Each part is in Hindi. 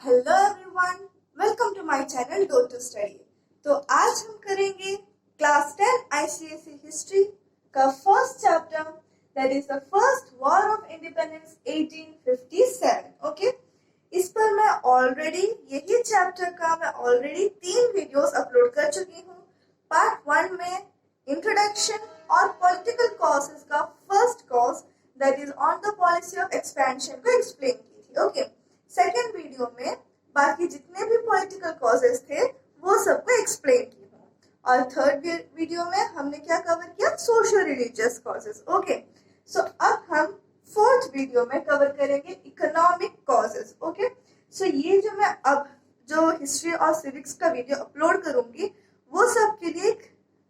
Hello everyone, welcome to my channel go to study. तो आज हम करेंगे क्लास 10 आईसीएसई हिस्ट्री का first chapter, that is the first war of independence 1857। Okay, इस पर मैं ऑलरेडी यही चैप्टर का मैं ऑलरेडी 3 वीडियोस अपलोड कर चुकी हूँ। पार्ट 1 में इंट्रोडक्शन और पॉलिटिकल कॉजेस का first cause that is on the policy of expansion को एक्सप्लेन की थी। ओके, सेकेंड वीडियो में बाकी जितने भी पॉलिटिकल कॉजेस थे वो सबको एक्सप्लेन की हूँ, और थर्ड वीडियो में हमने क्या कवर किया, सोशल रिलीजियस कॉजेस। ओके, सो अब हम फोर्थ वीडियो में कवर करेंगे इकोनॉमिक कॉजेस। ओके, सो ये जो मैं अब जो हिस्ट्री और सिविक्स का वीडियो अपलोड करूंगी वो सब के लिए एक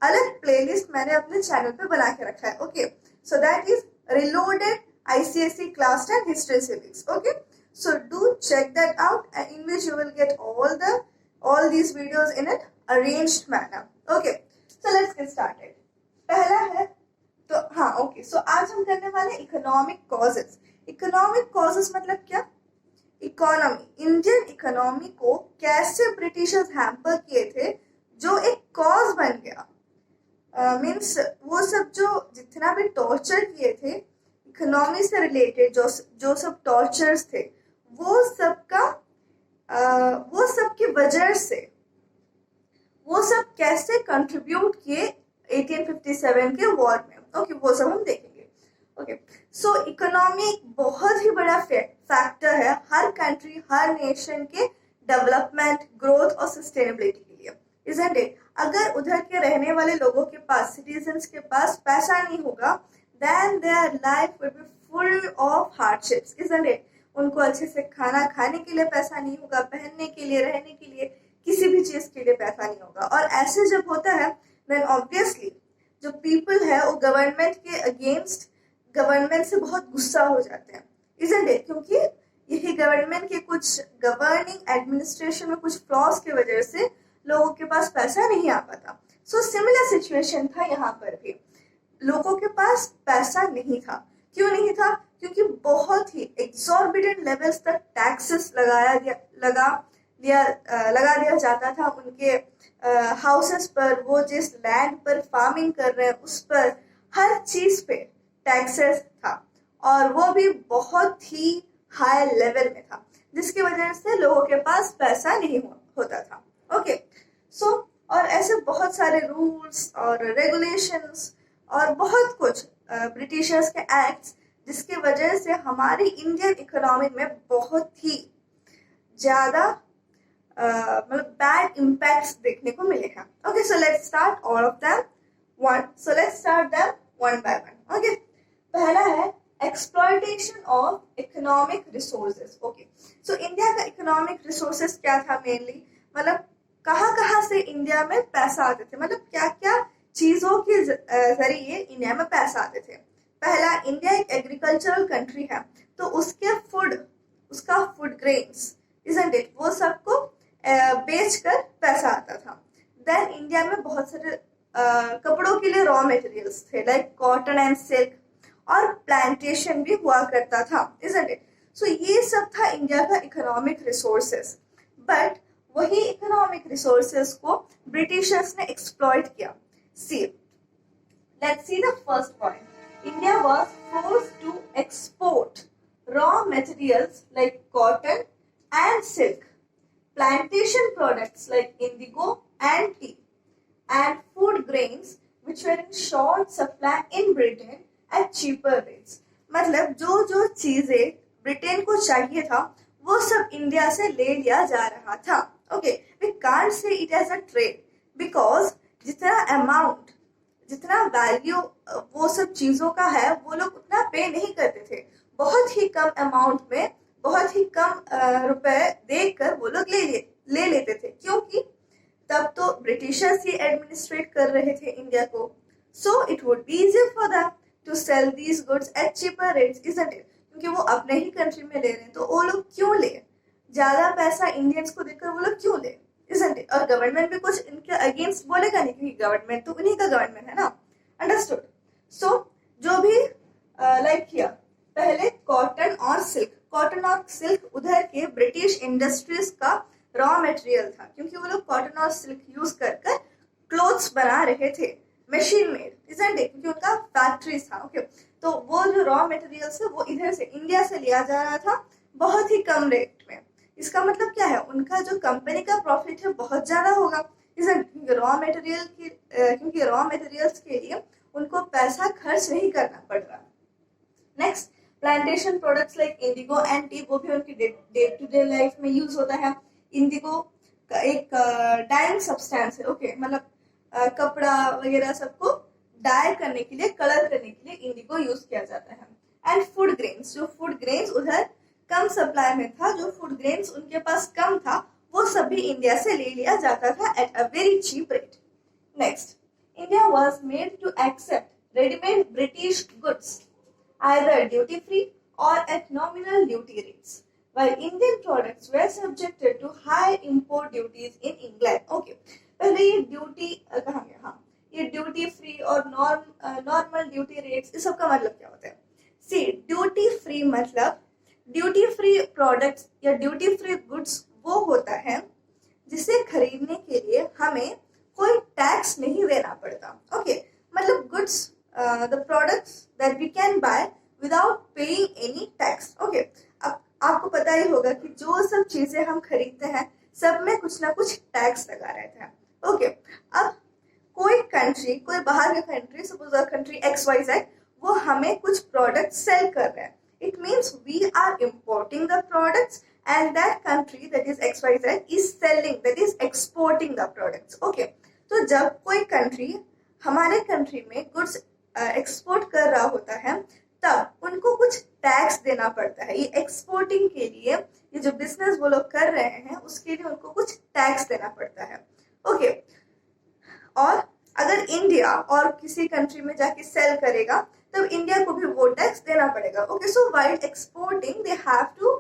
अलग प्लेलिस्ट मैंने अपने चैनल पे बना के रखा है। Okay, so that is reloaded ICSE class 10 history civics. Okay, so do check that out, and in which you will get all these videos in an arranged manner. Okay, so let's get started. पहला है तो हाँ, ओके, सो आज हम करने वाले इकोनॉमिक कॉजेस। इकोनॉमिक कॉजेस मतलब क्या? इकोनॉमी, इंडियन इकोनॉमी को कैसे ब्रिटिशर्स हैम्पर किए थे जो एक कॉज बन गया। मीन्स वो सब जो जितना भी टॉर्चर किए थे इकोनॉमी से रिलेटेड, जो सब टॉर्चर्स थे वो सब की वजह से वो सब कैसे कंट्रीब्यूट किए 1857 के वॉर में। ओके, वो सब हम देखेंगे। ओके, सो इकोनॉमी एक बहुत ही बड़ा फैक्टर है हर कंट्री, हर नेशन के डेवलपमेंट, ग्रोथ और सस्टेनेबिलिटी के लिए, इजंट इट? अगर उधर के रहने वाले लोगों के पास, सिटीजन्स के पास पैसा नहीं होगा, then their life will be full of hardships, isn't it? उनको अच्छे से खाना खाने के लिए पैसा नहीं होगा, पहनने के लिए, रहने के लिए, किसी भी चीज के लिए पैसा नहीं होगा। और ऐसे जब होता है then obviously जो पीपल है वो गवर्नमेंट के अगेंस्ट, गवर्नमेंट से बहुत गुस्सा हो जाते हैं, isn't it? क्योंकि यही गवर्नमेंट के कुछ गवर्निंग एडमिनिस्ट्रेशन में कुछ फ्लॉज की वजह से लोगों के पास पैसा नहीं आ पाता। सो सिमिलर सिचुएशन था यहाँ पर भी, लोगों के पास पैसा नहीं था। क्यों नहीं था? क्योंकि बहुत ही एक्सॉर्बिटेंट लेवल्स तक टैक्सेस लगा दिया जाता था उनके हाउसेस पर, वो जिस लैंड पर फार्मिंग कर रहे हैं उस पर, हर चीज पे टैक्सेस था, और वो भी बहुत ही हाई लेवल में था, जिसकी वजह से लोगों के पास पैसा नहीं होता था। ओके, सो और ऐसे बहुत सारे रूल्स और रेगुलेशंस और बहुत कुछ ब्रिटिशर्स के एक्ट्स, जिसकी वजह से हमारी इंडियन इकोनॉमी में बहुत ही ज्यादा मतलब बैड इम्पैक्ट्स देखने को मिले हैं। Okay, so let's start all of them one by one. Okay, पहला है exploitation of economic resources. Okay, so India का इकोनॉमिक रिसोर्सेज क्या था मेनली, मतलब कहाँ से इंडिया में पैसा आते थे, मतलब क्या क्या चीजों के जरिए इंडिया में पैसा आते थे। पहला, इंडिया एक एग्रीकल्चरल कंट्री है, तो उसका फूड ग्रेन्स, इजंट इट, वो सबको बेचकर पैसा आता था। देन इंडिया में बहुत सारे कपड़ों के लिए रॉ मटेरियल्स थे, लाइक कॉटन एंड सिल्क, और प्लांटेशन भी हुआ करता था, इजंट इट? सो ये सब था इंडिया का इकोनॉमिक रिसोर्सेस। बट वही इकोनॉमिक रिसोर्सेस को ब्रिटिशर्स ने एक्सप्लॉइट किया। See, let's see the first point. India was forced to export raw materials like cotton and silk, plantation products like indigo and tea, and food grains which were in short supply in Britain at cheaper rates. मतलब जो चीजें ब्रिटेन को चाहिए था वो सब इंडिया से ले लिया जा रहा था। Okay, we can't say it as a trade because जितना वैल्यू वो सब चीजों का है वो लोग उतना पे नहीं करते थे। बहुत ही कम अमाउंट में, बहुत ही कम रुपए देकर वो लोग ले लेते थे, क्योंकि तब तो ब्रिटिशर्स ही एडमिनिस्ट्रेट कर रहे थे इंडिया को। So it would be easy for them to sell these goods at cheaper rates, isn't it? क्योंकि वो अपने ही कंट्री में ले रहे हैं, तो वो लोग क्यों ले, ज्यादा पैसा इंडियंस को देकर वो लोग क्यों ले, isn't it? और गवर्नमेंट भी कुछ इनके अगेंस्ट बोलेगा नहीं, क्योंकि गवर्नमेंट तो उन्हीं का गवर्नमेंट है ना, अंडरस्टूड? सो जो भी लाइक किया, पहले कॉटन और सिल्क, कॉटन और सिल्क उधर के ब्रिटिश इंडस्ट्रीज का रॉ मटेरियल था, क्योंकि वो लोग कॉटन और सिल्क यूज कर कर क्लोथ्स बना रहे थे, मशीन मेड, इजंट इट, क्योंकि उनका फैक्ट्रीज था। ओके, तो वो जो रॉ मटेरियल्स है वो इधर से इंडिया से लिया जा रहा था बहुत ही कम रेट में। इसका मतलब क्या है, उनका जो कंपनी का प्रॉफिट है बहुत ज्यादा होगा, क्योंकि रॉ मटेरियल्स के लिए उनको पैसा खर्च नहीं करना पड़ रहा। Next, plantation products like Indigo and T, वो भी उनकी डे टू डे लाइफ में यूज होता है। इंडिगो का एक डाइंग सब्सटेंस है, ओके, मतलब कपड़ा वगैरह सबको डाई करने के लिए, कलर करने के लिए इंडिगो यूज किया जाता है। एंड फूड ग्रेन्स, जो फूड ग्रेन्स उधर कम सप्लाई में था, जो फूड ग्रेन्स उनके पास कम था, वो सभी इंडिया से ले लिया जाता था at a very cheap rate. Next, India was made to accept readymade British goods either duty free or at nominal duty rates, while Indian products were subjected to high import duties in England. Okay, पहले ये ड्यूटी कहाँ गया, हाँ, ये ड्यूटी फ्री और नॉर्मल ड्यूटी रेट्स, इस सब का मतलब क्या होता है? सी, ड्यूटी फ्री मतलब ड्यूटी फ्री प्रोडक्ट्स या ड्यूटी फ्री गुड्स वो होता है जिसे खरीदने के लिए हमें कोई टैक्स नहीं देना पड़ता। ओके, मतलब goods the products that we can buy without paying any tax. Okay, अब आपको पता ही होगा कि जो सब चीजें हम खरीदते हैं सब में कुछ ना कुछ टैक्स लगा रहता है। ओके, अब कोई कंट्री, कोई बाहर का कंट्री, सपोज कंट्री XYZ, वो हमें कुछ प्रोडक्ट सेल कर रहा है, it means we are importing the products and that country, that is XYZ, is selling, that is exporting the products. Okay, तो जब कोई कंट्री हमारे कंट्री में गुड्स एक्सपोर्ट कर रहा होता है तब उनको कुछ टैक्स देना पड़ता है। ये एक्सपोर्टिंग के लिए, ये जो बिजनेस वो लोग कर रहे हैं उसके लिए उनको कुछ टैक्स देना पड़ता है। ओके, और अगर इंडिया और किसी कंट्री में जाके सेल करेगा तब इंडिया को भी वो टैक्स देना पड़ेगा। Okay, so while exporting they have to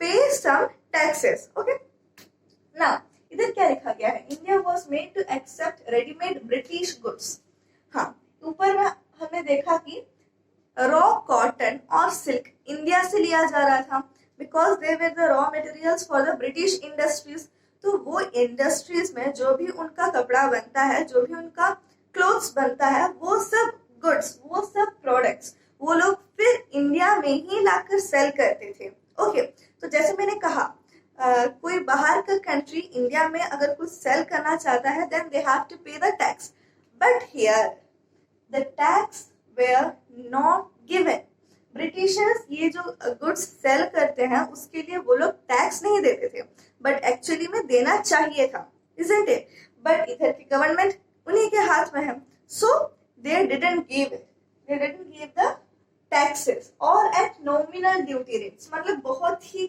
pay some taxes. Okay, now इधर क्या लिखा गया है? India was made to accept readymade British goods. हाँ, ऊपर में हमने देखा कि रॉ कॉटन और सिल्क इंडिया से लिया जा रहा था because they were the raw materials for the British industries. तो वो इंडस्ट्रीज में जो भी उनका कपड़ा बनता है, जो भी उनका क्लोथ्स बनता है, वो सब गुड्स, वो सब प्रोडक्ट्स वो लोग फिर इंडिया में ही लाकर सेल करते थे। ओके, तो जैसे मैंने कहा कोई बाहर का कंट्री इंडिया में अगर कुछ सेल करना चाहता है then they have to pay the tax, but here the tax were not given. Britishers ये जो गुड्स सेल करते हैं उसके लिए वो लोग टैक्स नहीं देते थे, बट एक्चुअली में देना चाहिए था, इजंट इट? बट इधर की गवर्नमेंट उन्हीं के हाथ में है, so they didn't give it, they didn't give the taxes और एट नॉमिनल ड्यूटी रेट्स, मतलब बहुत ही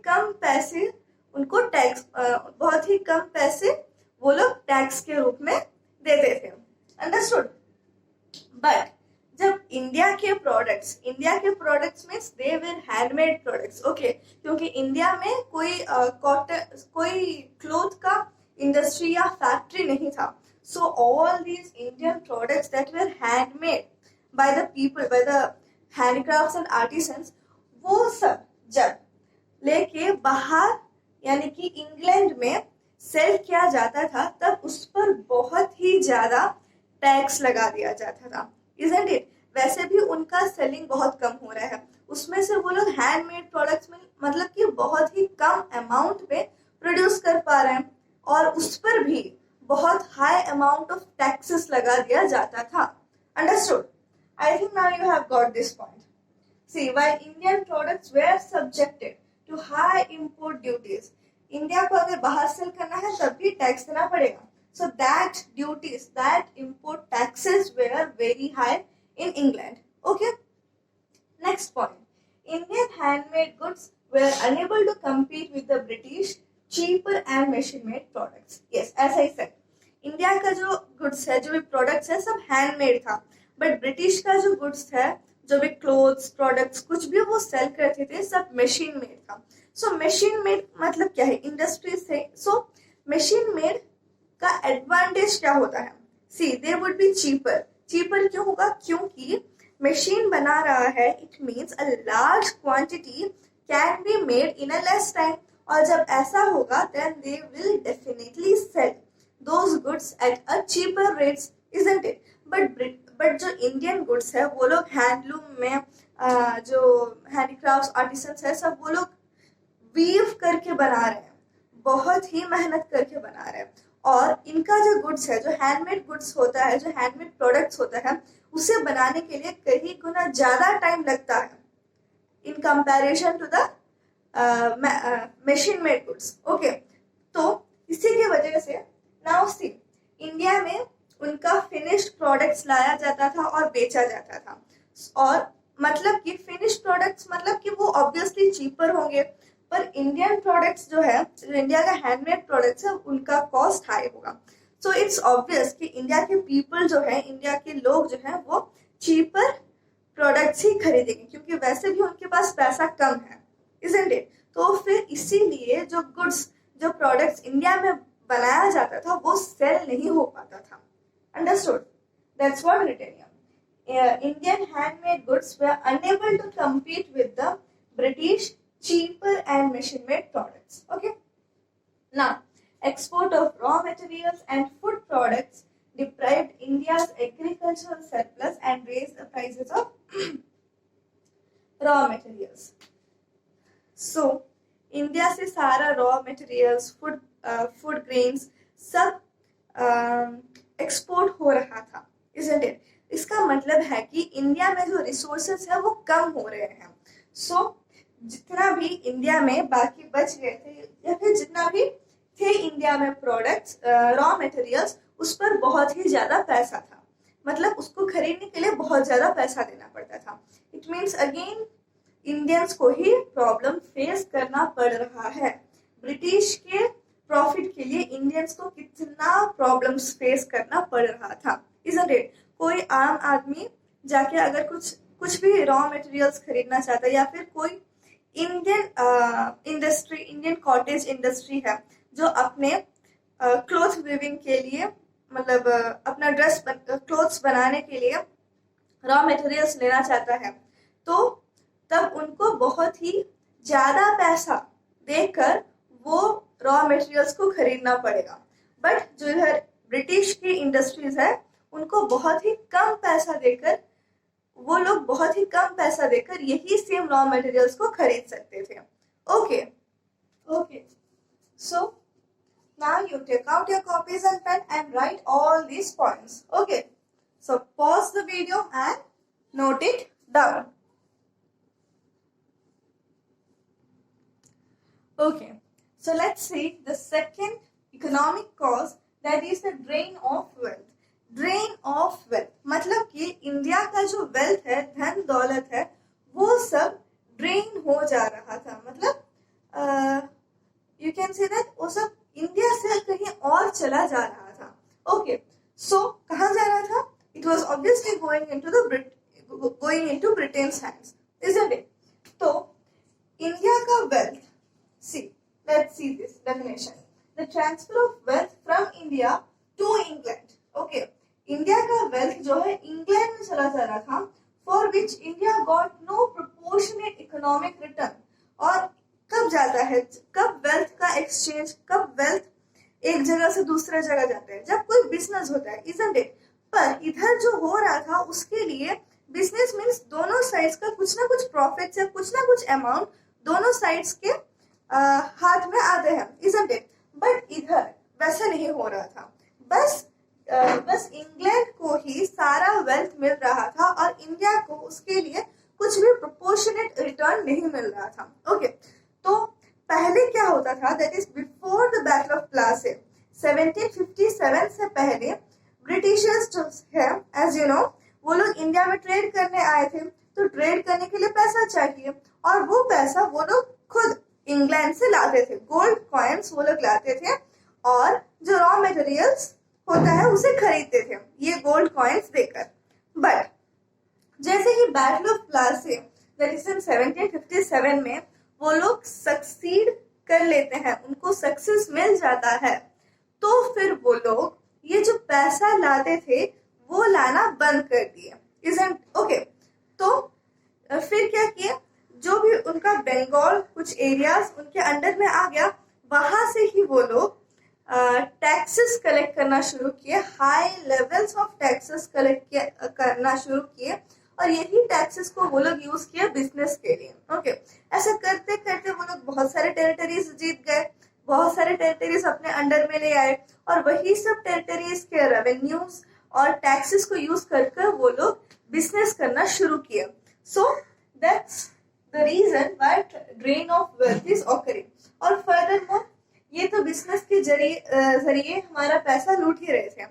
कम पैसे उनको टैक्स, बहुत ही कम पैसे वो लोग टैक्स के रूप में देते थे। अंडरस्टूड? बट जब इंडिया के products means they were handmade products. Okay, क्योंकि इंडिया में कोई क्लोथ का इंडस्ट्री या फैक्ट्री नहीं था, so all these Indian products that were handmade by the people, by the handcrafts and artisans, वो सब जब लेके बाहर यानी कि इंग्लैंड में सेल किया जाता था तब उस पर बहुत ही ज्यादा टैक्स लगा दिया जाता था, इजंट इट? वैसे भी उनका सेलिंग बहुत कम हो रहा है, उसमें से वो लोग हैंडमेड प्रोडक्ट्स में मतलब कि बहुत ही कम अमाउंट पे प्रोड्यूस कर पा रहे हैं और उस पर भी बहुत हाई अमाउंट ऑफ टैक्सेस लगा दिया जाता था। Understood? I think now you have got this point. See, while Indian products were subjected to high import duties, India को अगर बाहर सेल करना है तब भी टैक्स देना पड़ेगा, so that duties, that import taxes were very high in England. Okay, next point, Indian handmade goods were unable to compete with the British cheaper and machine made products. Yes, as I said, India का जो गुड्स है, जो भी प्रोडक्ट्स है, सब हैंडमेड था, बट ब्रिटिश का जो गुड्स है, जो भी क्लोथ्स, प्रोडक्ट्स, कुछ भी वो सेल करते थे, सब मशीन मेड था। सो मशीन मेड मतलब क्या है? इंडस्ट्रीज थे। सो मशीन मेड का एडवांटेज क्या होता है? See, they would be cheaper. Cheaper क्यों होगा? क्योंकि मशीन बना रहा है, it means a large quantity can be made in a less time, और जब ऐसा होगा then they will definitely sell those goods at a cheaper rates, isn't it? But जो इंडियन गुड्स है वो लोग हैंडलूम में जो हैंडीक्राफ्ट आर्टिसंस है सब वो लोग वीव करके बना रहे हैं, बहुत ही मेहनत करके बना रहे हैं, और इनका जो गुड्स है, जो हैंडमेड गुड्स होता है, जो हैंडमेड प्रोडक्ट्स होता है, उसे बनाने के लिए कई गुना ज्यादा टाइम लगता है in comparison to the machine made goods. Okay, तो इसी की वजह से नाउ सी इंडिया में उनका फिनिश्ड प्रोडक्ट्स लाया जाता था और बेचा जाता था, और मतलब कि फिनिश्ड प्रोडक्ट्स मतलब कि वो ऑब्वियसली चीपर होंगे, पर इंडियन प्रोडक्ट्स जो है, जो इंडिया का हैंडमेड प्रोडक्ट्स है, उनका कॉस्ट हाई होगा। सो इट्स ऑब्वियस कि इंडिया के पीपल जो है, इंडिया के लोग जो है, वो चीपर प्रोडक्ट्स ही खरीदेंगे, क्योंकि वैसे भी उनके पास पैसा कम है, इजंट इट? तो फिर इसीलिए जो गुड्स, जो प्रोडक्ट्स इंडिया में बनाया जाता था वो सेल नहीं हो पाता था। Understood? That's what written. Indian handmade goods were unable to compete with the British cheaper and machine-made products. Okay. Now, export of raw materials and food products deprived India's agricultural surplus and raised the prices of raw materials. So, India से सारा रॉ मटेरियल्स, फूड ग्रेन्स सब एक्सपोर्ट हो रहा था, isn't it? इसका मतलब है कि इंडिया में जो रिसोर्सेस है वो कम हो रहे हैं। सो जितना भी इंडिया में बाकी बच गए थे, या फिर जितना भी थे इंडिया में प्रोडक्ट्स, रॉ मटेरियल्स, उस पर बहुत ही ज्यादा पैसा था, मतलब उसको खरीदने के लिए बहुत ज्यादा पैसा देना पड़ता था। इट मीन्स अगेन इंडियंस को ही प्रॉब्लम फेस करना पड़ रहा है। ब्रिटिश के प्रॉफिट के लिए इंडियंस को कितना प्रॉब्लम्स फेस करना पड़ रहा था, इजंट इट? कोई आम आदमी जाके अगर कुछ भी रॉ मटेरियल्स खरीदना चाहता है, या फिर कोई Indian industry, Indian cottage industry है जो अपने क्लोथ वीविंग के लिए, मतलब अपना क्लोथ्स बनाने के लिए रॉ मटेरियल्स लेना चाहता है, तो तब उनको बहुत ही ज्यादा पैसा देकर वो रॉ मटेरियल्स को खरीदना पड़ेगा। बट जो इधर ब्रिटिश की इंडस्ट्रीज है, उनको बहुत ही कम पैसा देकर, वो लोग बहुत ही कम पैसा देकर यही सेम रॉ मटेरियल्स को खरीद सकते थे। Okay okay, so now you take out your copies and pen and write all these points. Okay, so pause the video and note it down. Okay, so let's see the second economic cause, that is the drain of wealth. Drain of wealth मतलब कि इंडिया का जो वेल्थ है, धन दौलत है, वो सब ड्रेन हो जा रहा था, मतलब यू कैन से दैट वो सब इंडिया से कहीं और चला जा रहा था। ओके, सो कहाँ जा रहा था? It was obviously going into Britain's hands, isn't it? तो इंडिया का wealth, see, let's see this definition. The transfer of wealth from India to England. Okay, India का wealth जो है इंग्लैंड में चला जा रहा था, for which India got no proportionate economic return. और कब जाता है, कब wealth का exchange, कब wealth एक जगह से दूसरे जगह जाता है? जब कोई बिजनेस होता है, isn't it? पर इधर जो हो रहा था उसके लिए बिजनेस मीन्स दोनों साइड्स का कुछ ना कुछ प्रॉफिट या कुछ ना कुछ अमाउंट दोनों साइड्स के हाथ में आते हैं, isn't it? बट इधर वैसा नहीं हो रहा था, बस इंग्लैंड को ही सारा वेल्थ मिल रहा था और इंडिया को उसके लिए कुछ भी प्रोपोर्शनेट रिटर्न नहीं मिल रहा था। ओके, तो पहले क्या होता था, that is before the battle of Plassey 1757 से पहले ब्रिटिशर्स जो है, एज यू नो, वो लोग इंडिया में ट्रेड करने आए थे, तो ट्रेड करने के लिए पैसा चाहिए, और वो पैसा वो लोग खुद इंग्लैंड से लाते थे। गोल्ड कॉइन्स वो लोग लाते थे और जो रॉ मटेरियल्स होता है उसे खरीदते थे ये गोल्ड कॉइन्स देकर। बट जैसे ही battle of Plassey that is in 1757 में वो लोग सक्सीड कर लेते हैं, उनको सक्सेस मिल जाता है, तो फिर वो लोग ये जो पैसा लाते थे वो लाना बंद कर दिए, isn't? ओके, तो फिर क्या किया, जो भी उनका बंगाल कुछ एरियाज उनके अंडर में आ गया, वहां से ही वो लोग टैक्सेस कलेक्ट करना शुरू किए, high levels of taxes collect करना शुरू किए, और यही टैक्सेस को वो लोग यूज किया बिजनेस के लिए। ओके, ऐसा करते करते वो लोग बहुत सारे टेरिटरीज जीत गए, बहुत सारे टेरिटरीज अपने अंडर में ले आए, और वही सब टेरिटरीज के रेवेन्यूज और टैक्सेस को यूज कर वो लोग बिजनेस करना शुरू किया। So that's the reason why drain of wealth is occurring. और फर्दरमोर, ये तो बिजनेस के जरिए हमारा पैसा लूट ही रहे थे,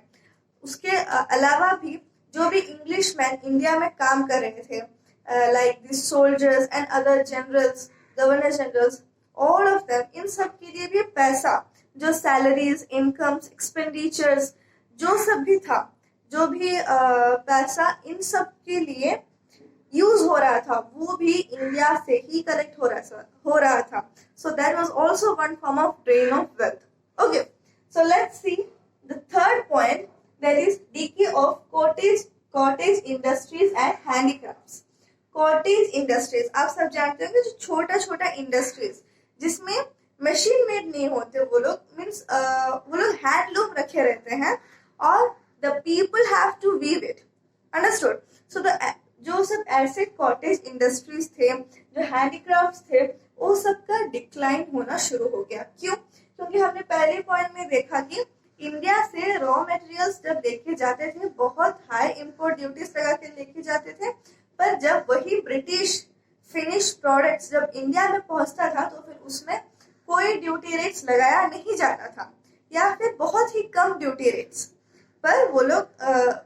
उसके अलावा भी जो भी इंग्लिश मैन इंडिया में काम कर रहे थे, like this soldiers and other generals, governor generals, all of them, इन सब के लिए भी पैसा, जो सैलरीज, इनकम्स, एक्सपेंडिचर्स, जो सब भी था, जो भी पैसा इन सब के लिए यूज हो रहा था, वो भी इंडिया से ही कलेक्ट हो रहा था। So that was also one form of drain of wealth. Okay, so let's see the third point, that is DK of cottage industries and handicrafts. Cottage industries आप सब जानते होंगे, जो छोटा छोटा इंडस्ट्रीज जिसमें मशीन मेड नहीं होते, वो लोग मीन्स वो लोग हैंडलूम रखे रहते हैं, और the people have to weave it, understood. So the जो सब ऐसे कॉटेज इंडस्ट्रीज थे, जो हैंडीक्राफ्ट्स थे, वो सबका डिक्लाइन होना शुरू हो गया। क्यों? क्योंकि हमने पहले पॉइंट में देखा कि इंडिया से रॉ मटेरियल्स जब लेके जाते थे, बहुत हाई इंपोर्ट ड्यूटीज लगा के लेके जाते थे, पर जब वही ब्रिटिश फिनिश प्रोडक्ट्स जब इंडिया में पहुंचता था, तो फिर उसमें कोई ड्यूटी रेट्स लगाया नहीं जाता था, या फिर बहुत ही कम ड्यूटी रेट्स पर वो लोग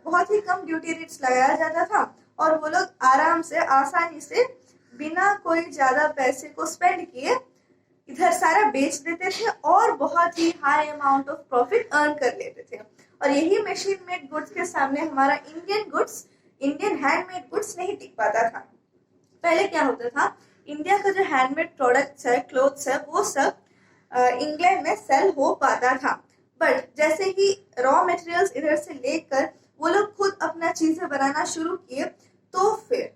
बहुत ही कम ड्यूटी रेट्स लगाया जाता था, और वो लोग आराम से, आसानी से, बिना कोई ज्यादा पैसे को स्पेंड किए इधर सारा बेच देते थे, और बहुत ही high amount of profit earn कर लेते थे। और यही मशीन मेड गुड्स के सामने हमारा इंडियन हैंडमेड गुड्स नहीं टिक पाता था। पहले क्या होता था, इंडिया का जो हैंडमेड प्रोडक्ट्स है, क्लोथ्स है, वो सब इंग्लैंड में सेल हो पाता था, बट जैसे ही रॉ मटेरियल्स इधर से लेकर वो लोग खुद अपना चीजें बनाना शुरू किए, तो फिर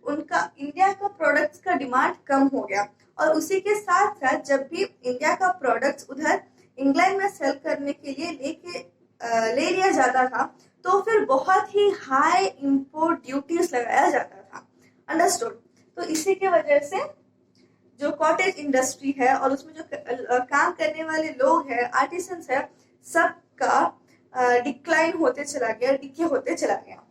उनका इंडिया का प्रोडक्ट्स का डिमांड कम हो गया, और उसी के साथ साथ जब भी इंडिया का प्रोडक्ट्स उधर इंग्लैंड में सेल करने के लिए ले लिया जाता था, तो फिर बहुत ही हाई इंपोर्ट ड्यूटीज लगाया जाता था, अंडरस्टूड। तो इसी के वजह से जो कॉटेज इंडस्ट्री है, और उसमें जो काम करने वाले लोग हैं, आर्टिसंस है, सबका डिक्लाइन होते चला गया, डिके होते चला गया।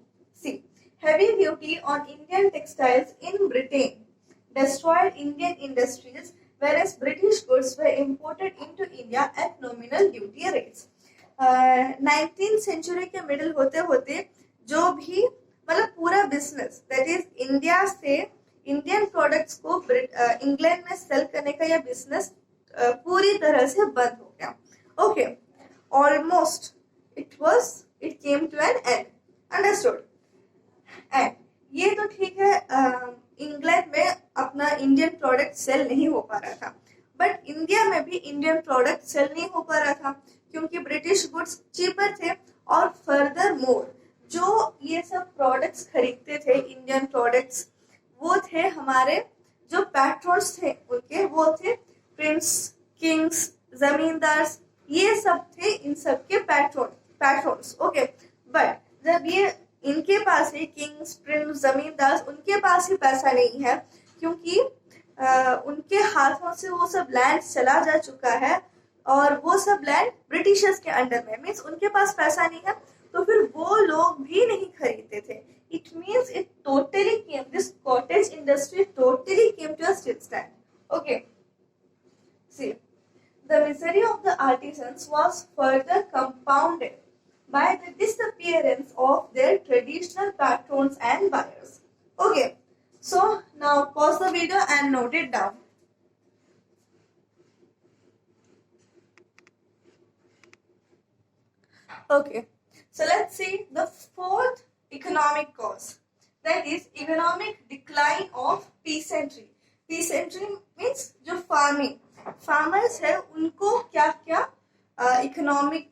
सी, heavy duty on Indian textiles in Britain destroyed Indian industries, whereas British goods were imported into India at nominal duty rates. 19th century के मिडिल होते होते जो भी मतलब पूरा बिजनेस, दैट इज इंडिया से इंडियन प्रोडक्ट्स को इंग्लैंड में सेल करने का यह बिजनेस पूरी तरह से बंद हो गया। Okay, almost it came to an end, understood. And ये तो ठीक है, इंग्लैंड में अपना इंडियन प्रोडक्ट सेल नहीं हो पा रहा था, बट इंडिया में भी इंडियन प्रोडक्ट सेल नहीं हो पा रहा था, क्योंकि ब्रिटिश गुड्स चीपर थे, और फर्दर मोर जो ये सब प्रोडक्ट्स खरीदते थे, इंडियन प्रोडक्ट्स, वो थे हमारे जो पैट्रॉन्स थे उनके, वो थे प्रिंस, किंग्स, जमींदार्स, ये सब थे इन सब के पैट्रॉन्स। ओके, बट जब ये इनके पास ही किंग्स, प्रिंस, जमींदार, उनके पास ही पैसा नहीं है, क्योंकि उनके हाथों से वो सब लैंड चला जा चुका है, और वो सब लैंड ब्रिटिशर्स के अंडर में, मीन्स उनके पास पैसा नहीं है, तो फिर वो लोग भी नहीं खरीदते थे। It means it totally came, this cottage industry totally came to a stand. Okay, see, the misery of the artisans was further compounded by the disappearance of their traditional patrons and buyers. Okay, so now pause the video and note it down. Okay, so let's see the fourth economic cause, that is economic decline of peasantry. Peasantry means जो फार्मर्स है, उनको क्या क्या इकोनॉमिक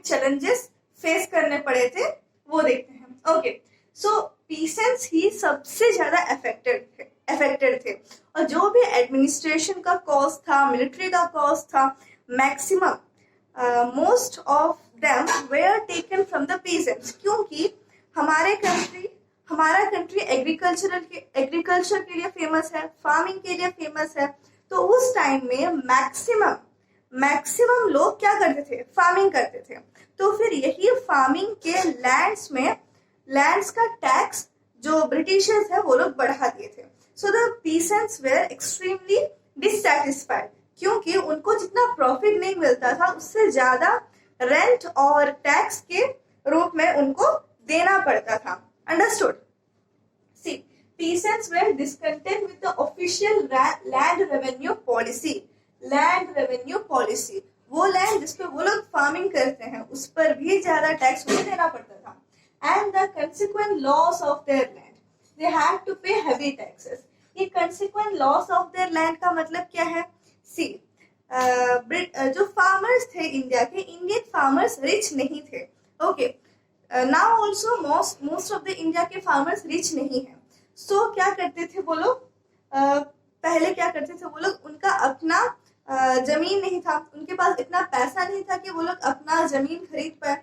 चैलेंजेस फेस करने पड़े थे, वो देखते हैं। ओके, सो पीसेंट्स ही सबसे ज्यादा अफेक्टेड थे। और जो भी एडमिनिस्ट्रेशन का कॉस्ट था, मिलिट्री का कॉस्ट था, maximum most of them where taken from the peasants. क्योंकि हमारा कंट्री एग्रीकल्चर के लिए फेमस है, फार्मिंग के लिए फेमस है। तो उस टाइम में मैक्सिमम लोग क्या करते थे, फार्मिंग करते थे। तो फिर यही फार्मिंग के लैंड्स का टैक्स जो ब्रिटिशर्स है वो लोग बढ़ा दिए थे। So the peasants were extremely dissatisfied, क्योंकि उनको जितना प्रॉफिट नहीं मिलता था उससे ज्यादा रेंट और टैक्स के रूप में उनको देना पड़ता था। Understood? See, peasants were discontent with the official land revenue policy. Land revenue policy, वो लैंड जिसपे वो लोग फार्मिंग करते हैं उस पर भी ज्यादा टैक्स उन्हें देना पड़ता था। And the consequent loss of their land, they had to pay heavy taxes. ये consequent loss of their land का मतलब क्या है? सी, जो फार्मर्स थे इंडिया के, इंडियन फार्मर्स रिच नहीं थे। Okay, now also most of the India के फार्मर्स रिच नहीं है। सो क्या करते थे वो लोग, पहले क्या करते थे वो लोग, उनका अपना जमीन नहीं था, उनके पास इतना पैसा नहीं था कि वो लोग अपना जमीन खरीद पाए।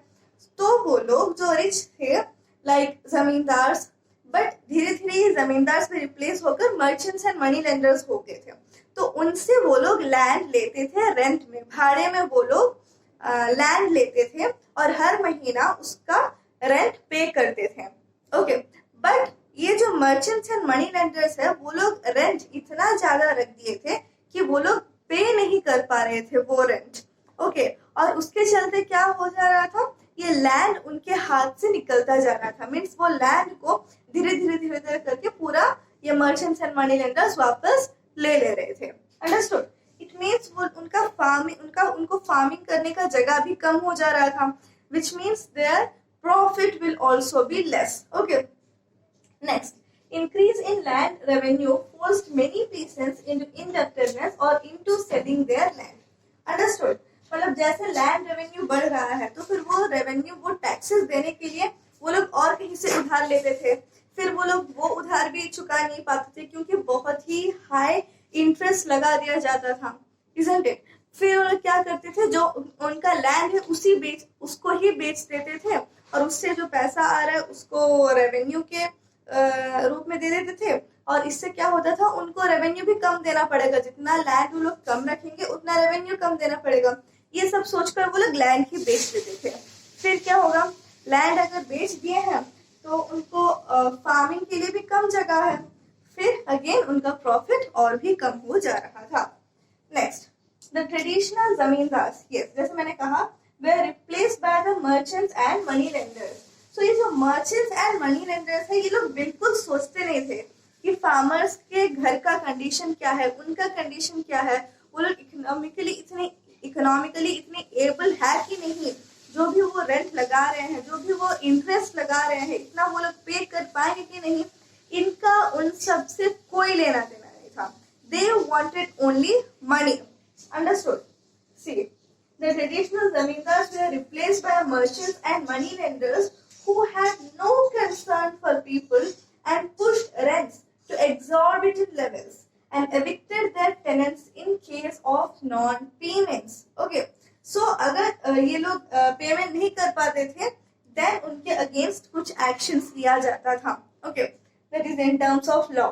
तो वो लोग जो रिच थे, लाइक जमींदार्स, बट धीरे धीरे ये जमींदार्स में रिप्लेस होकर मर्चेंट्स एंड मनी लेंडर्स हो गए थे। तो उनसे वो लोग लैंड लेते थे रेंट में, भाड़े में वो लोग लैंड लेते थे और हर महीना उसका रेंट पे करते थे। ओके, बट ये जो मर्चेंट्स एंड मनी लेंडर्स है वो लोग रेंट इतना ज्यादा रख दिए थे कि वो लोग पे नहीं कर पा रहे थे वो रेंट। ओके, और उसके चलते क्या हो जा रहा था, ये लैंड उनके हाथ से निकलता जा रहा था। मीन्स वो लैंड को धीरे धीरे करके पूरा ये मर्चेंट्स एंड मनी लेंडर्स वापस ले रहे थे। अंडरस्टूड? इट मीन्स वो उनको फार्मिंग करने का जगह भी कम हो जा रहा था, which means their profit will also be less. Okay, next, increase in land revenue forced many peasants into indebtedness or into selling their land. Understood? मतलब जैसे लैंड रेवेन्यू बढ़ रहा है तो फिर वो रेवेन्यू, वो टैक्सेस देने के लिए वो लोग और कहीं से उधार लेते थे। फिर वो लोग वो उधार भी चुका नहीं पाते थे क्योंकि बहुत ही हाई इंटरेस्ट लगा दिया जाता था, isn't it? फिर वो लोग क्या करते थे, जो उनका लैंड है उसको ही बेच देते थे और उससे जो पैसा आ रहा है उसको रेवेन्यू के रूप में दे देते थे। और इससे क्या होता था, उनको रेवेन्यू भी कम देना पड़ेगा, जितना लैंड वो लोग कम रखेंगे उतना रेवेन्यू कम देना पड़ेगा। ये सब सोचकर वो लोग लैंड ही बेच देते थे। फिर क्या होगा, लैंड अगर बेच दिए हैं तो उनको फार्मिंग के लिए भी कम जगह है, फिर अगेन उनका प्रॉफिट और भी कम हो जा रहा था। Next, the traditional zamindars, yes, जैसे मैंने कहा, they replaced by the merchants and money lenders. तो ये जो मर्चेंट्स एंड मनी लेंडर्स है, ये लोग बिल्कुल सोचते नहीं थे कि फार्मर्स के घर का कंडीशन क्या है, उनका कंडीशन क्या है, वो लोग इकोनॉमिकली इतने एबल है कि नहीं, जो भी वो रेंट लगा रहे हैं, जो भी वो इंटरेस्ट लगा रहे हैं, इतना वो लोग पे कर पाएंगे कि नहीं, इनका उन सब से कोई लेना देना नहीं था। They wanted only money. Understood? See, the traditional zamindars were replaced by merchants and money lenders who had no concern for people and pushed rents to exorbitant levels and evicted their tenants in case of non-payments. Okay, so अगर ये लोग पेमेंट नहीं कर पाते थे, then उनके अगेंस्ट कुछ एक्शंस लिया जाता था। Okay, that is in terms of law.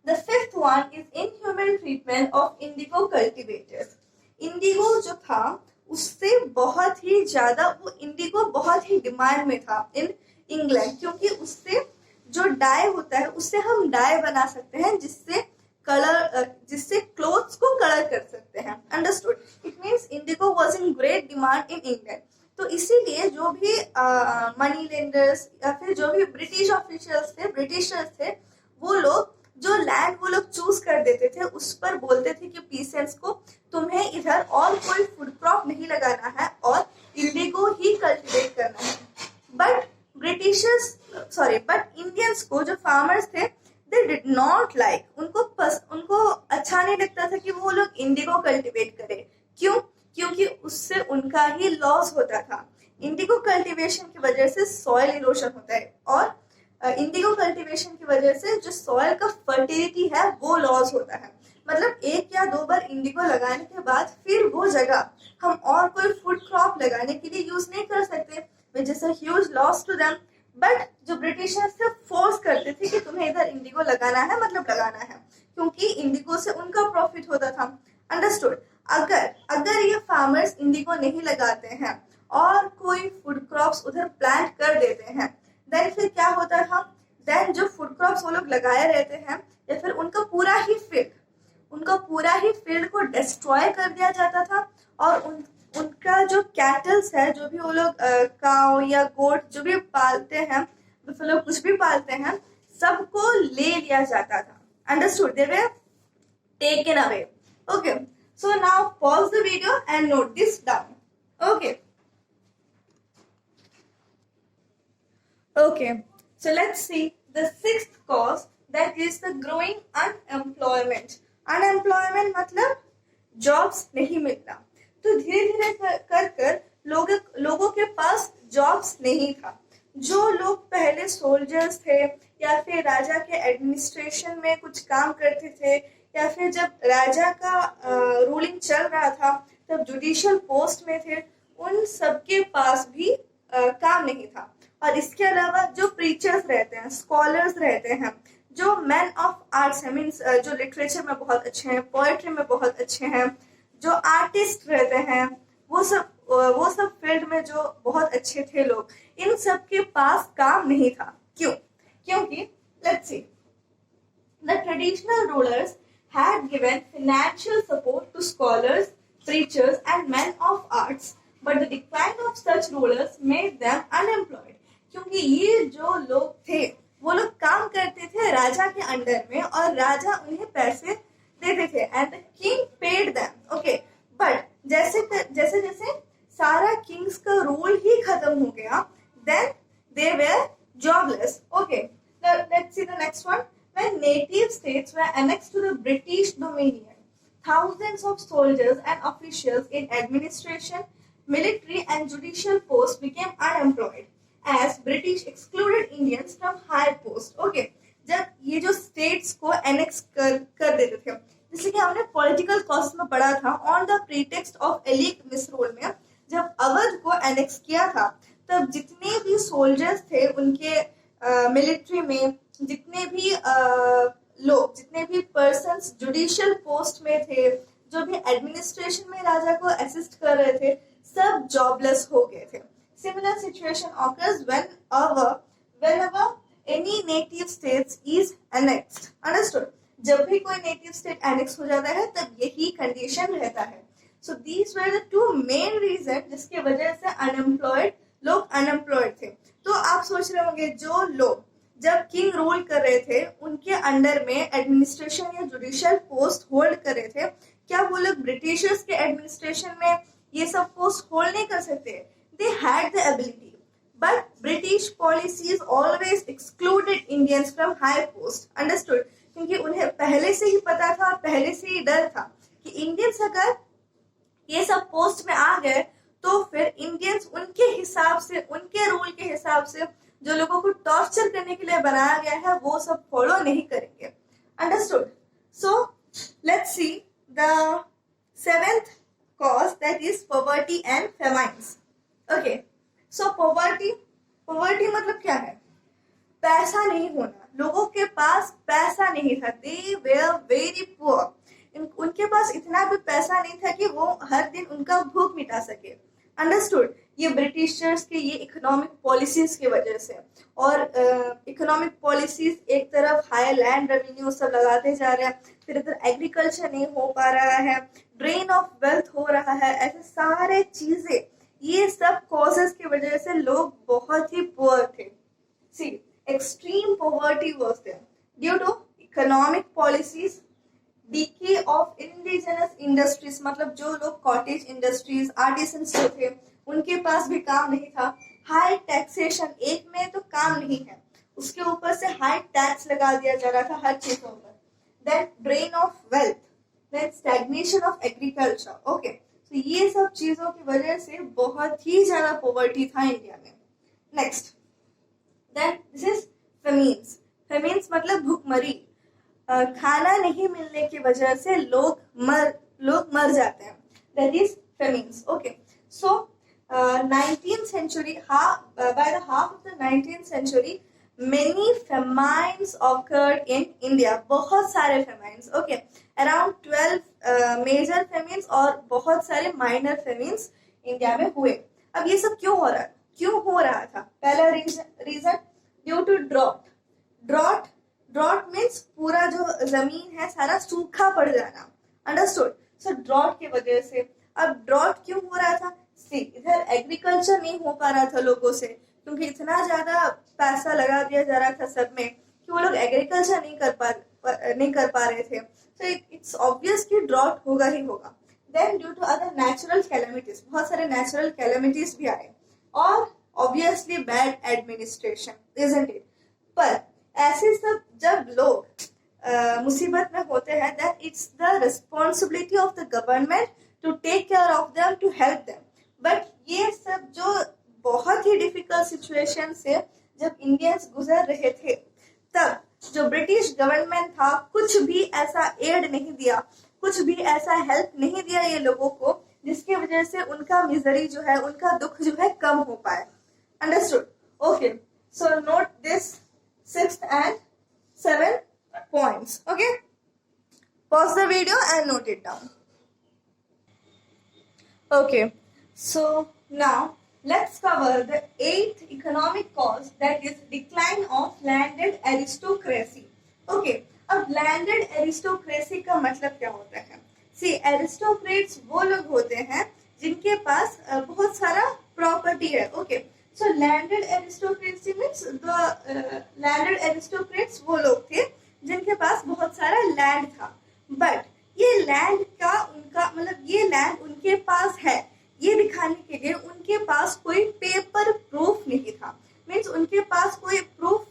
The fifth one is inhuman treatment of indigo cultivators. Indigo जो था उससे बहुत ही ज्यादा, वो इंडिगो बहुत ही डिमांड में था इन इंग्लैंड, क्योंकि उससे जो डाई होता है उससे हम डाई बना सकते हैं जिससे क्लोथ्स को कलर कर सकते हैं। Understood? It means Indigo was in great demand in England. तो इसीलिए जो भी मनी लेंडर्स या फिर जो भी ब्रिटिशर्स थे, वो लोग जो लैंड वो लोग चूज कर देते थे उस पर बोलते थे कि पीसेंट्स को तुम्हें इधर और कोई फूड क्रॉप नहीं लगाना है और इंडिगो ही कल्टीवेट करना है। बट इंडियंस को, जो फार्मर्स थे, दे डिड नॉट लाइक, उनको अच्छा नहीं लगता था कि वो लोग इंडिगो कल्टीवेट करें। क्यों? क्योंकि उससे उनका ही लॉस होता था। इंडिगो कल्टीवेशन की वजह से सॉइल इरोशन होता है और इंडिगो कल्टीवेशन की वजह से जो सॉइल का फर्टिलिटी है वो लॉस होता है। मतलब 1 या 2 बार इंडिगो लगाने के बाद फिर वो जगह हम और कोई फूड क्रॉप लगाने के लिए यूज नहीं कर सकते, which is a huge loss to them. But जो ब्रिटिशर्स थे फोर्स करते थे कि तुम्हें इधर इंडिगो लगाना है, मतलब लगाना है, क्योंकि इंडिगो से उनका प्रॉफिट होता था। अंडरस्टूड। अगर अगर ये फार्मर्स इंडिगो नहीं लगाते हैं और कोई फूड क्रॉप्स उधर प्लांट कर देते हैं, देन फिर क्या होता था, देन जो फूड क्रॉप्स वो लोग लगाए रहते हैं या फिर उनका पूरा ही फील्ड को डिस्ट्रॉय कर दिया जाता था। और उनका जो कैटल्स है, जो भी वो लोग काउ या गोट जो भी पालते हैं, बुफेलो कुछ भी पालते हैं, सबको ले लिया जाता था। Understood? They were taken away. Okay, so now pause the video and note this down. Okay. Okay, so let's see the sixth cause, that is the growing unemployment. Unemployment मतलब जॉब्स नहीं मिलना। तो धीरे धीरे कर कर लोगों के पास जॉब्स नहीं था। जो लोग पहले सोल्जर्स थे या फिर राजा के एडमिनिस्ट्रेशन में कुछ काम करते थे, या फिर जब राजा का रूलिंग चल रहा था तब जुडिशियल पोस्ट में थे, उन सबके पास भी काम नहीं था। और इसके अलावा जो प्रीचर्स रहते हैं, स्कॉलर्स रहते हैं, जो मैन ऑफ आर्ट्स है, मीन्स जो लिटरेचर में बहुत अच्छे हैं, पोएट्री में बहुत अच्छे हैं, जो आर्टिस्ट रहते हैं, वो सब फील्ड में जो बहुत अच्छे थे लोग, इन सब के पास काम नहीं था। क्यों? क्योंकि let's see, the traditional rulers had given financial support to scholars, preachers and men of arts, but the decline of such rulers made them unemployed. क्योंकि ये जो लोग थे वो लोग काम करते थे राजा के अंडर में और राजा उन्हें पैसे देते थे and king paid them. Okay, but जैसे जैसे सारा किंग्स का रूल ही खत्म हो गया, then they were jobless. Okay, let's see the next one. When native states were annexed to the British Dominion, thousands of soldiers and officials in administration, military and judicial posts became unemployed as British excluded Indians from high posts. Okay, जब ये जो states को annex कर देते थे, जैसे कि हमने political cost में पढ़ा था, on the pretext of elite misrule में जब अवध को annex किया था, तब जितने भी soldiers थे उनके मिलिट्री में, जितने भी लोग, जितने भी पर्सन्स जुडिशियल पोस्ट में थे, जो भी एडमिनिस्ट्रेशन में राजा को असिस्ट कर रहे थे, सब जॉबलेस हो गए थे। Similar situation occurs whenever any native states is annexed. Understood? जब भी कोई नेटिव स्टेट एनेक्स हो जाता है तब यही कंडीशन रहता है। So these were the two main reason जिसके वजह से लोग अनएम्प्लॉयड थे। तो आप सोच रहे होंगे, जो लोग जब किंग रूल कर रहे थे उनके अंडर में एडमिनिस्ट्रेशन या जुडिशियल पोस्ट होल्ड कर रहे थे, क्या वो लोग ब्रिटिशर्स के एडमिनिस्ट्रेशन में ये सब पोस्ट होल्ड नहीं कर सकते? They had the ability, but British policies always excluded Indians from high post. Understood? क्योंकि उन्हें पहले से ही पता था और पहले से ही डर था कि इंडियंस अगर ये सब पोस्ट में आ गए तो फिर इंडियंस उनके हिसाब से, उनके रूल के हिसाब से जो लोगों को टॉर्चर करने के लिए बनाया गया है वो सब फॉलो नहीं करेंगे। Understood? So let's see the seventh cause, that is poverty and famines. Okay, so poverty मतलब क्या है? पैसा नहीं होना। लोगों के पास पैसा नहीं था, दे वर वेरी पुअर। उनके पास इतना भी पैसा नहीं था कि वो हर दिन उनका भूख मिटा सके। अंडरस्टूड? ये ब्रिटिशर्स के ये इकोनॉमिक पॉलिसीज की वजह से, और इकोनॉमिक पॉलिसीज एक तरफ हाई लैंड रेवेन्यू सब लगाते जा रहे हैं, फिर इधर एग्रीकल्चर नहीं हो पा रहा है, ड्रेन ऑफ वेल्थ हो रहा है, ऐसे सारे चीजें, ये सब कॉजेस की वजह से लोग बहुत ही पुअर थे। See, extreme poverty was there due to economic policies, decay of indigenous industries, मतलब जो लोग कॉटेज इंडस्ट्रीज, आर्टिसंस जो थे उनके पास भी काम नहीं था, हाई टैक्सेशन, एक में तो काम नहीं है, उसके ऊपर से हाई टैक्स लगा दिया जा रहा था हर चीजों पर, then drain of wealth, then stagnation of agriculture. Okay, तो ये सब चीजों की वजह से बहुत ही ज्यादा पॉवर्टी था इंडिया में। नेक्स्ट, देन दिस इज फेमीन्स, फेमीन्स मतलब भुखमरी, खाना नहीं मिलने की वजह से लोग मर जाते हैं, that is famines. Okay, so 19th century, by the half of the 19th century, many famines occurred in India. बहुत सारे famines, okay, around 12 major famines और बहुत सारे minor famines इंडिया में हुए. अब ये सब क्यों हो रहा था? पहला reason due to drought means पूरा जो जमीन है सारा सूखा पड़ जाना, अंडरस्टूड. सो ड्रॉट की वजह से. अब ड्रॉट क्यों हो रहा था? सी, इधर एग्रीकल्चर नहीं हो पा रहा था लोगों से, क्योंकि इतना ज्यादा पैसा लगा दिया जा रहा था सब में कि वो लोग एग्रीकल्चर नहीं कर पा रहे थे. सो इट्स ऑब्वियस कि ड्रॉट होगा ही होगा. Then due to other natural calamities, बहुत सारे नेचुरल कैलेमिटीज भी आए, और obviously bad administration, isn't it. पर ऐसे सब जब लोग मुसीबत में होते हैं, that it's the responsibility of the government to take care of them, to help them. But ये सब जो बहुत ही डिफिकल्ट सिचुएशन से जब इंडियंस गुजर रहे थे, तब जो ब्रिटिश गवर्नमेंट था कुछ भी ऐसा एड नहीं दिया, कुछ भी ऐसा हेल्प नहीं दिया ये लोगों को, जिसकी वजह से उनका मिजरी जो है, उनका दुख जो है कम हो पाए. Understood? Okay, so note this 6th and 7th points. Okay, pause the video and note it down. Okay, so now let's cover the 8th economic cause, that is decline of landed aristocracy. Okay, अब landed aristocracy का मतलब क्या होता है? See, aristocrats वो लोग होते हैं जिनके पास बहुत सारा प्रॉपर्टी है. Okay, so landed aristocracy means the landed aristocrats वो लोग थे जिनके पास बहुत सारा लैंड था. बट ये लैंड का उनका मतलब ये लैंड उनके पास है ये दिखाने के लिए उनके पास कोई पेपर प्रूफ नहीं था. मीन्स उनके पास कोई प्रूफ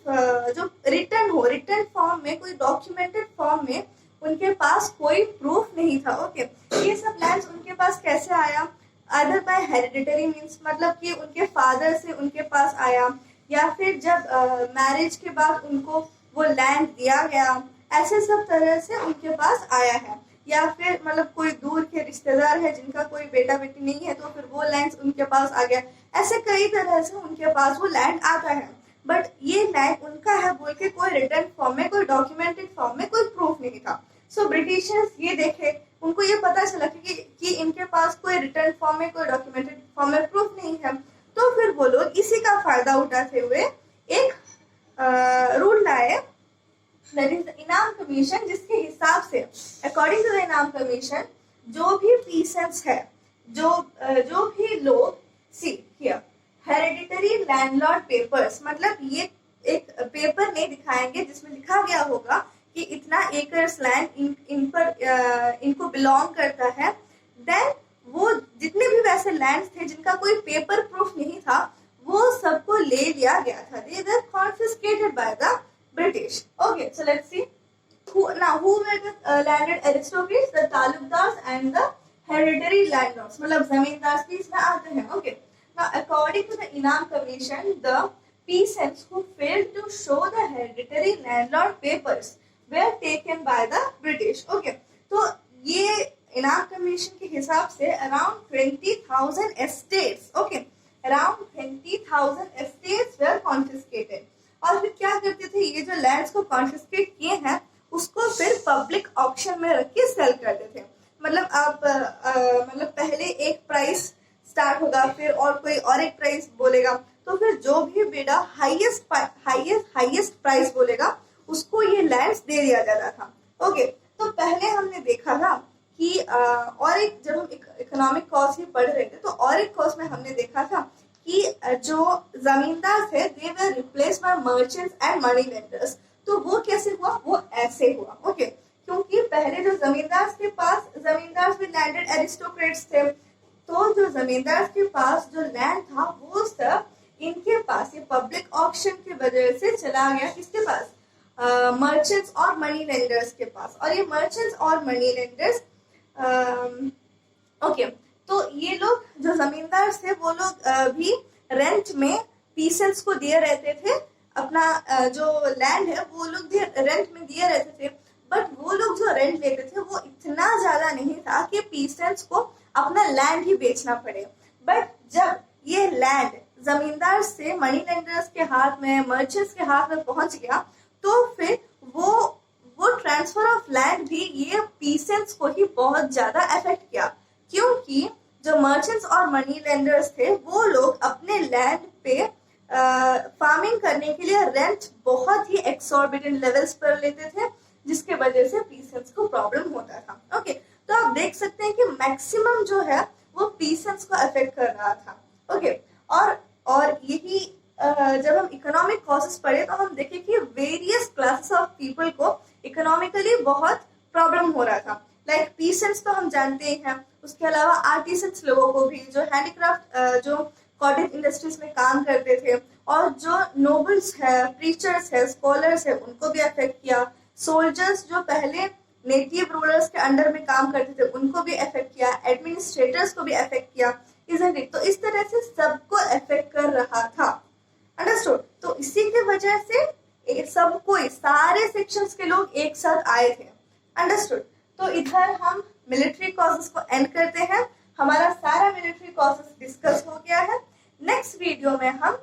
जो रिटर्न फॉर्म में, कोई डॉक्यूमेंटेड फॉर्म में उनके पास कोई प्रूफ नहीं था. ओके, ये सब लैंड्स उनके पास कैसे आया? अदर बाय हेरिडिटरी मीन्स मतलब कि उनके फादर से उनके पास आया, या फिर जब मैरिज के बाद उनको वो लैंड दिया गया, ऐसे सब तरह से उनके पास आया है. या फिर मतलब कोई दूर के रिश्तेदार है जिनका कोई बेटा बेटी नहीं है, तो फिर वो लैंड उनके पास आ गया. ऐसे कई तरह से उनके पास वो लैंड आता है. बट ये लैंड उनका है बोल के कोई रिटर्न फॉर्म में, कोई डॉक्यूमेंटेड फॉर्म में कोई प्रूफ नहीं था. सो ब्रिटिशर्स ये देखे, उनको ये पता चला कि इनके पास कोई रिटर्न फॉर्म में, कोई डॉक्यूमेंटेड फॉर्म में प्रूफ नहीं है. तो फिर वो लोग इसी का फायदा उठाते हुए एक रूल लाए, दैट इज द इनाम कमीशन, जिसके हिसाब से अकॉर्डिंग टू द इनाम कमीशन जो भी पीसेंट्स है, जो भी लोग, see here hereditary landlord papers, मतलब ये एक पेपर नहीं दिखाएंगे जिसमें लिखा गया होगा कि इतना एकर्स लैंड इनको बिलोंग करता है. देन वो जितने भी वैसे लैंड्स थे जिनका कोई पेपर प्रूफ नहीं था, वो सबको ले लिया गया था. They were confiscated by the British. Okay, so let's see. Who were the landed aristocrats? The talukdars and the hereditary landlords. मतलब जमींदार भी इसमें आते हैं. Okay. Now, according to the Inam Commission, the peasants who failed to show the hereditary landlord papers were taken by the British. Okay. तो ये इनाम कमीशन के हिसाब से around 20,000 estates. Okay. Around 20,000 estates were confiscated. और फिर क्या करते थे, ये जो लैंड्स को कॉन्फिस्केट किए हैं उसको फिर पब्लिक ऑक्शन में रख के सेल करते थे. मतलब आप मतलब पहले एक प्राइस स्टार्ट होगा, फिर और कोई और एक प्राइस बोलेगा, तो फिर जो भी बिडा हाईएस्ट प्राइस बोलेगा उसको ये लैंड्स दे दिया जाता था. ओके, तो पहले हमने देखा था कि और एक, जब हम इकोनॉमिक कॉज ही पढ़ रहे थे तो और एक कॉज में हमने देखा था कि जो जमींदार थे they were replaced by merchants and money lenders. तो वो कैसे हुआ? वो ऐसे हुआ. ओके, क्योंकि पहले जो जमींदार भी लैंडेड एरिस्टोक्रेट्स थे, तो जो जमींदार के पास जो लैंड था वो सब इनके पास, ये पब्लिक ऑक्शन की वजह से चला गया किसके पास? मर्चेंट्स और मनी लेंडर्स के पास. और ये मर्चेंट्स और मनी लेंडर्स ओके, तो ये लोग जो जमींदार थे वो लोग भी रेंट में पीसेंट्स को दिए रहते थे जो लैंड है वो लोग भी रेंट में दिए रहते थे, बट वो लोग जो रेंट लेते थे वो इतना ज्यादा नहीं था कि पीसेंट्स को अपना लैंड ही बेचना पड़े। बट जब ये लैंड जमींदार से मनी लेंडर्स के हाथ में, मर्चेंट्स के हाथ में पहुंच गया, तो फिर वो ट्रांसफर ऑफ लैंड भी ये पीसेंट्स को ही बहुत ज्यादा अफेक्ट किया, क्योंकि जो मर्चेंट्स और मनी लेंडर्स थे वो लोग अपने लैंड पे फार्मिंग करने के लिए रेंट बहुत ही एक्सॉर्बिटेंट लेवल्स पर लेते थे, जिसके वजह से पीसेंट्स को प्रॉब्लम होता था। ओके, तो आप देख सकते हैं कि मैक्सिमम जो है वो पीसेंट्स को अफेक्ट कर रहा था। ओके, और यही जब हम इकोनॉमिक कॉजेस पढ़े तो हम देखे कि वेरियस क्लासेस ऑफ पीपल को इकोनॉमिकली बहुत प्रॉब्लम हो रहा था। लाइक पीसेंट्स तो हम जानते ही हैं, उसके अलावा आर्टिसंस लोगों को भी, जो हैंडीक्राफ्ट जो कॉटेज इंडस्ट्रीज में काम करते थे, और जो नोबल्स है, प्रीचर्स है, स्कॉलर्स है, उनको भी अफेक्ट किया। सोल्जर्स जो पहले नेटिव रूलर्स के अंडर में काम करते थे उनको भी अफेक्ट किया, एडमिनिस्ट्रेटर्स को भी अफेक्ट किया, इजंट इट? तो इस तरह से सबको अफेक्ट कर रहा था। अंडरस्टूड? तो इसी की वजह से सबको, सारे सेक्शंस के लोग एक साथ आए थे। अंडरस्टूड? तो इधर हम मिलिट्री कॉजेस को एंड करते हैं। हमारा सारा मिलिट्री कॉजेस डिस्कस हो गया है। नेक्स्ट वीडियो में हम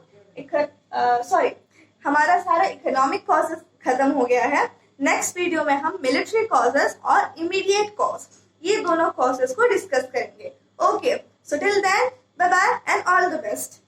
हमारा सारा इकोनॉमिक कॉजेस खत्म हो गया है। नेक्स्ट वीडियो में हम मिलिट्री कॉजेस और इमीडिएट कॉज, ये दोनों कॉजेस को डिस्कस करेंगे। Okay, so till then, bye bye and all the best.